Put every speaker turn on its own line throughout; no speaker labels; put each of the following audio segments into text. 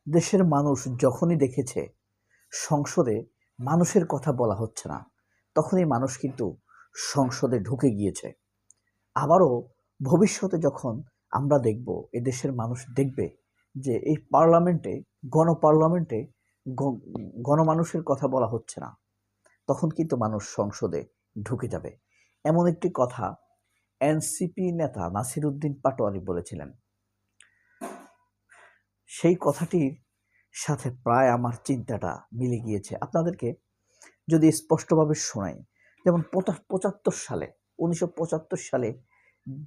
দেশের মানুষ যখনই দেখেছে সংসদে মানুষের কথা বলা হচ্ছে না, তখনই মানুষ কিন্তু সংসদে ঢুকে গিয়েছে। আবারও ভবিষ্যতে যখন আমরা দেখব, এদেশের মানুষ দেখবে যে এই পার্লামেন্টে, গণপার্লামেন্টে গণমানুষের কথা বলা হচ্ছে না, তখন কিন্তু মানুষ সংসদে ঢুকে যাবে। এমন একটি কথা এনসিপি নেতা নাসিরউদ্দিন পাটোয়ারি বলেছিলেন। সেই কথাটির সাথে প্রায় আমার চিন্তাটা মিলে গিয়েছে। আপনাদেরকে যদি স্পষ্টভাবে শোনাই, যেমন 1975 সালে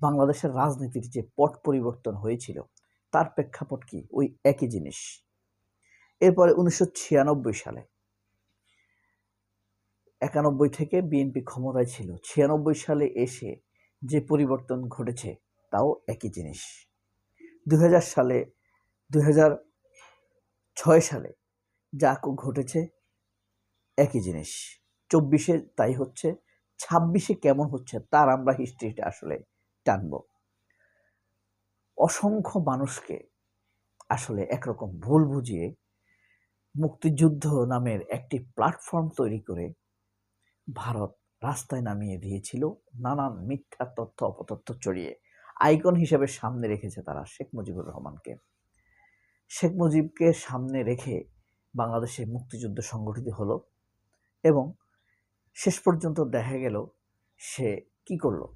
বাংলাদেশের রাজনীতির যে পট পরিবর্তন হয়েছিল, তার প্রেক্ষাপট কি? ওই একই জিনিস। এরপরে 1996 সালে, 91 থেকে বিএনপি ক্ষমতায় ছিল, 96 সালে এসে যে পরিবর্তন ঘটেছে তাও একই জিনিস। 2000 সালে, 2006 সালে যা ঘটেছে একই জিনিস। 24-এ তাই হচ্ছে, 26-এ কেমন হচ্ছে তার আমরা হিস্ট্রিটা আসলে টানব। অসংখ্য মানুষকে আসলে একরকম ভুল বুঝিয়ে মুক্তিযুদ্ধ নামের একটি প্ল্যাটফর্ম তৈরি করে ভারত রাস্তায় নামিয়ে দিয়েছিল, নানান মিথ্যা তথ্য অপতথ্য ছড়িয়ে। আইকন হিসেবে সামনে রেখেছে তারা শেখ মুজিবুর রহমানকে। শেখ মুজিবকে সামনে রেখে বাংলাদেশে মুক্তিযুদ্ধ সংগঠিত হলো এবং শেষ পর্যন্ত দেখা গেল সে কি করলো?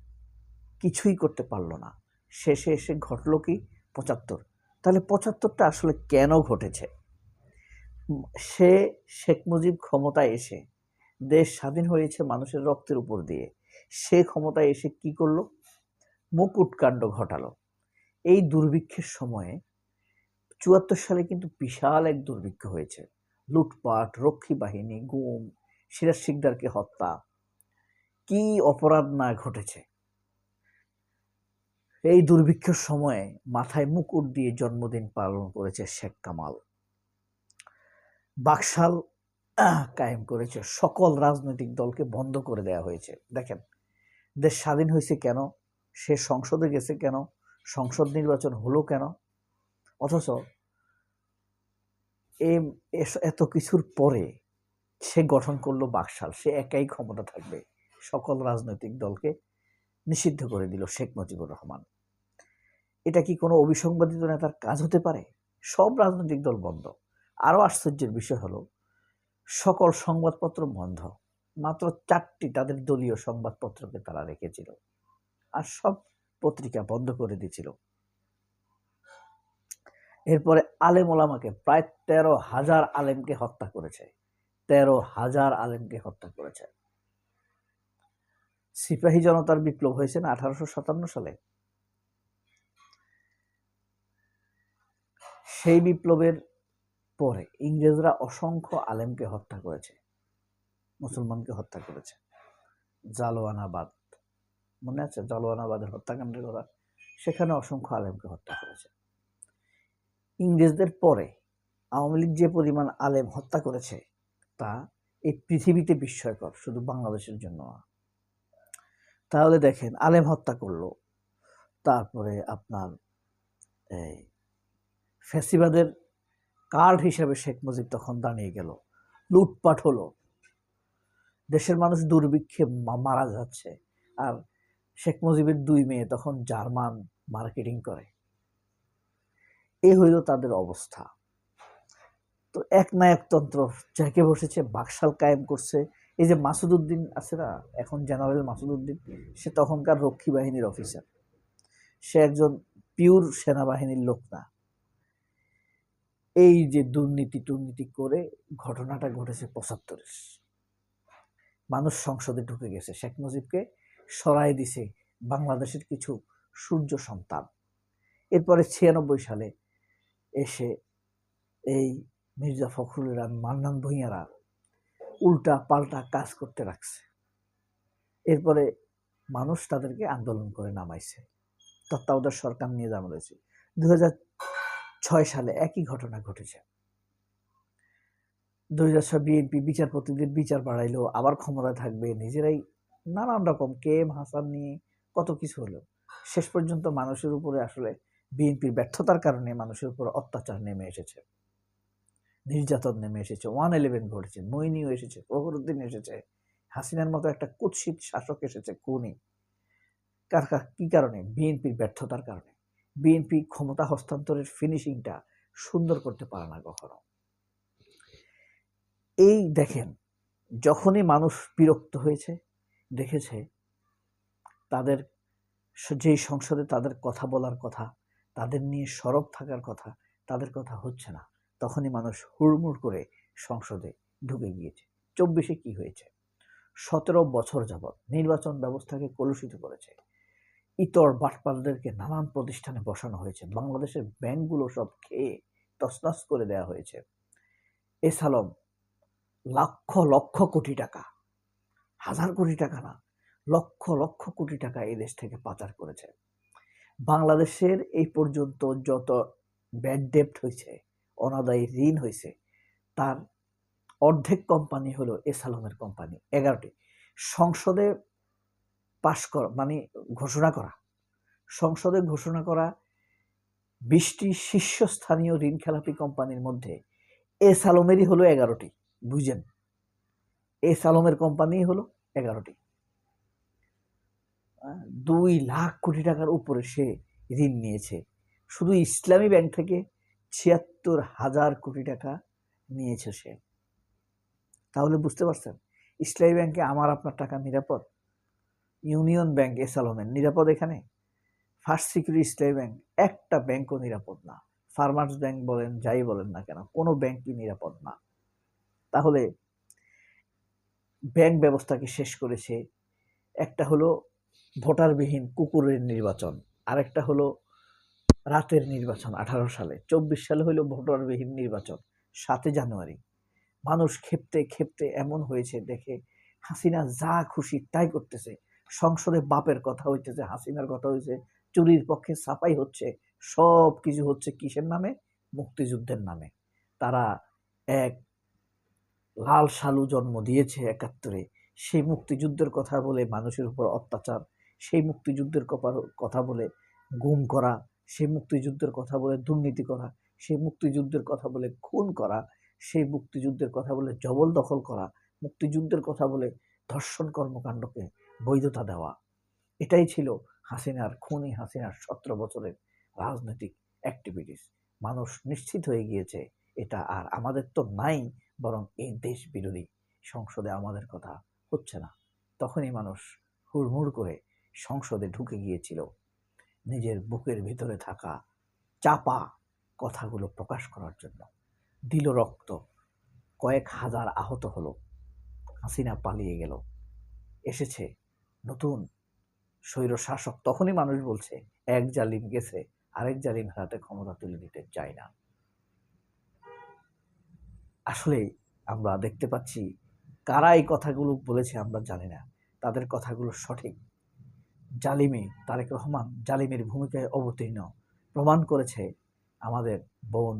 কিছুই করতে পারলো না। শেষে এসে ঘটলো কি? 75। তাহলে 75টা আসলে কেন ঘটেছে? সে শেখ মুজিব ক্ষমতায় এসে, দেশ স্বাধীন হয়েছে মানুষের রক্তের উপর দিয়ে, সে ক্ষমতায় এসে কি করলো? মুকুটকাণ্ড ঘটালো। এই দুর্ভিক্ষের সময়ে 74 সালে কিন্তু বিশাল এক দুর্ভিক্ষ হয়েছে। লুটপাট, রক্ষী বাহিনী, গুম, সিরাজ শিকদারকে হত্যা, কি অপরাধ না ঘটেছে। এই দুর্ভিক্ষের সময়ে মাথায় মুকুট দিয়ে জন্মদিন পালন করেছে শেখ কামাল। বাকশাল কায়েম করেছে, সকল রাজনৈতিক দলকে বন্ধ করে দেওয়া হয়েছে। দেখেন, দেশ স্বাধীন হয়েছে কেন? সে সংসদে গেছে কেন? সংসদ নির্বাচন হলো কেন? অথচ এত কিছুর পরে সে গঠন করলো বাকশাল। সে একাই ক্ষমতা থাকবে, সকল রাজনৈতিক দলকে নিষিদ্ধ করে দিল শেখ মুজিবুর রহমান। এটা কি কোনো অবিসংবাদিত নেতার কাজ হতে পারে? সব রাজনৈতিক দল বন্ধ। আরো আশ্চর্যের বিষয় হলো, সকল সংবাদপত্র বন্ধ। মাত্র 4টি তাদের দলীয় সংবাদপত্রকে তারা রেখেছিল, আর সব পত্রিকা বন্ধ করে দিয়েছিল। এরপরে আলেম ওলামাকে প্রায় 13,000 আলেমকে হত্যা করেছে। 13,000 আলেমকে হত্যা করেছে। সিপাহী জনতার বিপ্লব হয়েছে না 1857 সালে? সেই বিপ্লবের পরে ইংরেজরা অসংখ্য আলেমকে হত্যা করেছে, মুসলমানকে হত্যা করেছে। জালোয়ানাবাদ, মনে আছে জালোয়ানাবাদের হত্যাকাণ্ডের কথা? সেখানে অসংখ্য আলেমকে হত্যা করেছে। ইংরেজদের পরে আওয়ামী লীগ যে পরিমাণ আলেম হত্যা করেছে তা এই পৃথিবীতে বিস্ময়কর, শুধু বাংলাদেশের জন্য না। তাহলে দেখেন, আলেম হত্যা করলো, তারপরে আপনার এই ফ্যাসিবাদের কার্ড হিসেবে শেখ মুজিব তখন দাঁড়িয়ে গেল, লুটপাট হলো, দেশের মানুষ দুর্ভিক্ষে মারা যাচ্ছে, আর শেখ মুজিবের 2 মেয়ে তখন জার্মান মার্কেটিং করে। এই হইল তাদের অবস্থা। তো একনায়কতন্ত্র জেঁকে বসেছে, বাকশাল কায়েম করছে। এই যে মাসুদ উদ্দিন আছে না, এখন জেনারেল মাসুদ উদ্দিন, সে তখনকার রক্ষী বাহিনীর অফিসার। সে একজন পিওর সেনাবাহিনীর লোক না। এই যে দুর্নীতি করে ঘটনাটা ঘটেছে 75-এ। মানুষ সংসদে ঢুকে গেছে, শেখ মুজিবকে সরাই দিছে বাংলাদেশের কিছু সূর্য সন্তান। এরপরে 96 সালে এসে এই মির্জা ফখরুল আর মান্নান ভূঁইয়ারা উল্টা পাল্টা কাজ করতে রাখছে। এরপরে মানুষ তাদেরকে আন্দোলন করে নামাইছে, তত্ত্বাবধায়ক সরকার নিয়ে জানা রয়েছে। 2006 সালে একই ঘটনা ঘটেছে। 2006 বিএনপি বিচারপতিদের বিচার বাড়াইলো, আবার ক্ষমতায় থাকবে, নিজেরাই নানান রকম কেএম হাসান নিয়ে কত কিছু হলো। শেষ পর্যন্ত মানুষের উপরে আসলে বিএনপির ব্যর্থতার কারণে মানুষের উপর অত্যাচার নেমে এসেছে। নির্যাতন নেমে এসেছে, 111 ঘটেছে, মইনিও এসেছে, ফখরুদ্দিন এসেছে, হাসিনার মতো একটা কুৎসিত শাসক এসেছে, খুনি। কি কারণে? বিএনপির ব্যর্থতার কারণে। বিএনপি ক্ষমতা হস্তান্তরের ফিনিশিংটা সুন্দর করতে পারে না কখনো। এই দেখেন, যখনই মানুষ বিরক্ত হয়েছে, দেখেছে তাদের যেই সংসদে তাদের কথা বলার কথা, তাদের নিয়ে সরব থাকার কথা, তাদের কথা হচ্ছে না, তখনই মানুষ হুড়মুড় করে সংসদে ঢুকে গিয়েছে। 24-এ কি হয়েছে? 17 বছর যাবৎ নির্বাচন ব্যবস্থাকে কলুষিত করেছে। ইতর বাটপারদেরকে নানান প্রতিষ্ঠানে বসানো হয়েছে। বাংলাদেশের ব্যাংকগুলো সব খেয়ে তছনছ করে দেওয়া হয়েছে। এস আলম লক্ষ লক্ষ কোটি টাকা, হাজার কোটি টাকা না, লক্ষ লক্ষ কোটি টাকা এই দেশ থেকে পাচার করেছে। বাংলাদেশের এই পর্যন্ত যত ব্যাড ডেপ্ট হয়েছে, অনাদায়ী ঋণ হয়েছে, তার অর্ধেক কোম্পানি হলো এস আলমের কোম্পানি। 11টি সংসদে পাশ করা মানে সংসদে ঘোষণা করা 20টি শীর্ষস্থানীয় ঋণ খেলাপি কোম্পানির মধ্যে এস আলমেরই হলো 11টি। বুঝেন, এস আলমের কোম্পানি হলো 11টি। 2 লাখ কোটি টাকার উপরে সে ঋণ নিয়েছে। শুধু ইসলামী ব্যাংক থেকে 76,000 কোটি টাকা নিয়েছে সে। তাহলে বুঝতে পারছেন, ইসলামী ব্যাংকে আমার আপনার টাকা নিরাপদ? ইউনিয়ন ব্যাংক এস আলমের নিরাপদ এখানে? ফার্স্ট সিকিউরিটি ইসলামী ব্যাংক, একটা ব্যাংকও নিরাপদ না। ফার্মার্স ব্যাংক বলেন, যাই বলেন না কেন, কোনো ব্যাংকই নিরাপদ না। তাহলে ব্যাংক ব্যবস্থাকে শেষ করেছে। একটা হলো ভোটারবিহীন কুকুরের নির্বাচন, আরেকটা হলো রাতের নির্বাচন 18 সালে। 24 সালে হলো ভোটারবিহীন নির্বাচন 7 জানুয়ারি। মানুষ ক্ষেপতে ক্ষেপতে এমন হয়েছে, দেখে হাসিনা যা খুশি তাই করতেছে। সংসদে বাপের কথা হইতেছে, হাসিনার কথা হয়েছে, চুরির পক্ষে সাফাই হচ্ছে, সব কিছু হচ্ছে কিসের নামে? মুক্তিযুদ্ধের নামে। তারা এক লাল সালু জন্ম দিয়েছে 71-এ, সেই মুক্তিযুদ্ধের কথা বলে মানুষের উপর অত্যাচার, সেই মুক্তিযুদ্ধের কথা বলে গুম করা, সেই মুক্তিযুদ্ধের কথা বলে দুর্নীতি করা, সেই মুক্তিযুদ্ধের কথা বলে খুন করা, সেই মুক্তিযুদ্ধের কথা বলে জবরদখল করা, মুক্তিযুদ্ধের কথা বলে ধর্ষণ কর্মকাণ্ডকে বৈধতা দেওয়া। এটাই ছিল হাসিনার, খুনি হাসিনার 17 বছরের রাজনৈতিক অ্যাক্টিভিটিস। মানুষ নিশ্চিত হয়ে গিয়েছে এটা আর আমাদের তো নাই, বরং এই দেশ বিরোধী, সংসদে আমাদের কথা হচ্ছে না। তখনই মানুষ হুড়মুড় করে সংসদে ঢুকে গিয়েছিল নিজের বুকের ভিতরে থাকা চাপা কথাগুলো প্রকাশ করার জন্য। দিল রক্ত, কয়েক হাজার আহত হলো, হাসিনা পালিয়ে গেল, এসেছে নতুন স্বৈর শাসক। তখনই মানুষ বলছে এক জালিম গেছে, আরেক জালিম হাতে ক্ষমতা তুলে দিতে চায় না। আসলে আমরা দেখতে পাচ্ছি কারা এই কথাগুলো বলেছে আমরা জানি না, তাদের কথাগুলো সঠিক। জালিমে তারেক রহমান জালিমের ভূমিকায় অবতীর্ণ প্রমাণ করেছে আমাদের বোন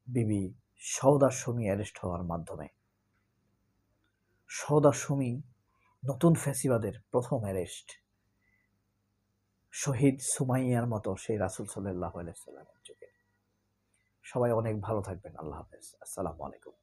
বিবি সওদা সুমি অ্যারেস্ট হওয়ার মাধ্যমে। সওদা সুমি নতুন ফ্যাসিবাদের প্রথম অ্যারেস্ট। শহীদ সুমাইয়ার মতো সেই রাসূল সাল্লাল্লাহু আলাইহি ওয়াসাল্লামের যুগে। সবাই অনেক ভালো থাকবেন। আল্লাহ হাফেজ। আসসালামু আলাইকুম।